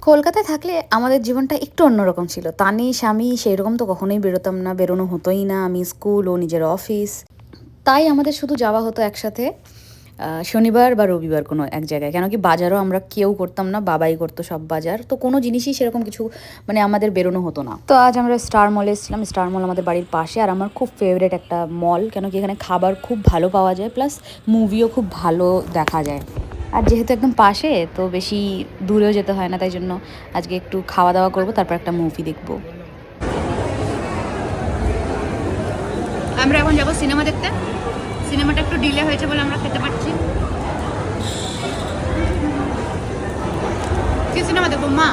কলকাতায় থাকলে আমাদের জীবনটা একটু অন্যরকম ছিল। তানিশ, আমি সেইরকম তো কখনোই বেরোতাম না, বেরোনো হতোই না। আমি স্কুল, ও নিজের অফিস। তাই আমাদের শুধু যাওয়া হতো একসাথে শনিবার বা রবিবার কোনো এক জায়গায়। কেন কি বাজারও আমরা কেউ করতাম না, বাবাই করতো সব বাজার। তো কোনো জিনিসই সেরকম কিছু মানে আমাদের বেরোনো হতো না। তো আজ আমরা স্টার মলে এসেছিলাম। স্টার মল আমাদের বাড়ির পাশে, আর আমার খুব ফেভারিট একটা মল। কেন কি এখানে খাবার খুব ভালো পাওয়া যায়, প্লাস মুভিও খুব ভালো দেখা যায়। আর যেহেতু একদম পাশে, তো বেশি দূরেও যেতে হয় না, তাই জন্য আজকে একটু খাওয়া দাওয়া করবো, তারপর একটা মুভি দেখবো। আমরা এখন যাবো সিনেমা দেখতে। সিনেমাটা একটু ডিলে হয়েছে বলে আমরা খেতে পারছি। কি সিনেমা দেখবো মা?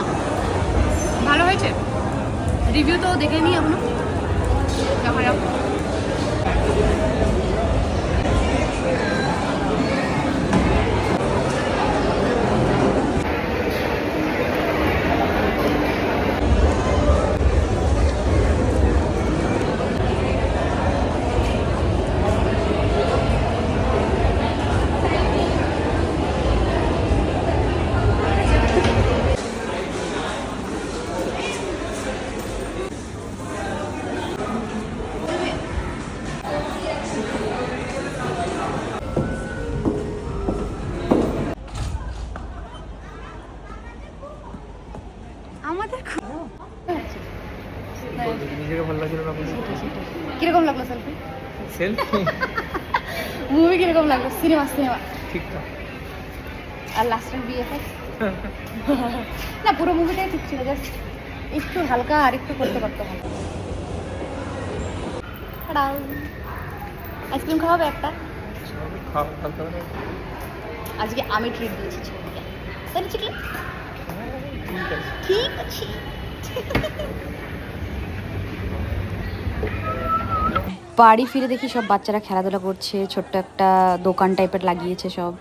ভালো হয়েছে? রিভিউ তো দেখে নি এখনো, দেখা যাক। আমাদের নিজেকে ভালো লাগছিল না? কিরকম লাগলো সেলফি? সেলফি মুভি কিরকম লাগলো? সিনেমা সিনেমা ঠিকঠাক। আর লাস্টের বিএফএক্স না, পুরো মুভিটাই ঠিক ছিল, জাস্ট একটু হালকা আর একটু করতে পারতাম। আইসক্রিম খাওয়াবে একটা? আজকে আমি ট্রিট দিয়েছি ছেলেকে। তাই না চিকেন? ঠিক আছে। বাড়ি ফিরে দেখি সব বাচ্চারা খেলাধুলা করছে, ছোট্ট একটা দোকান টাইপের লাগিয়েছে সব।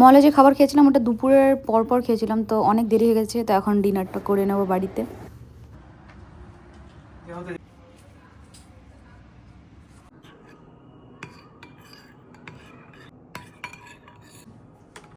মলে যে খাবার খেয়েছিলাম ওটা দুপুরের পর পর খেয়েছিলাম, তো অনেক দেরি হয়ে গেছে, তো এখন ডিনারটা করে নেবো বাড়িতে।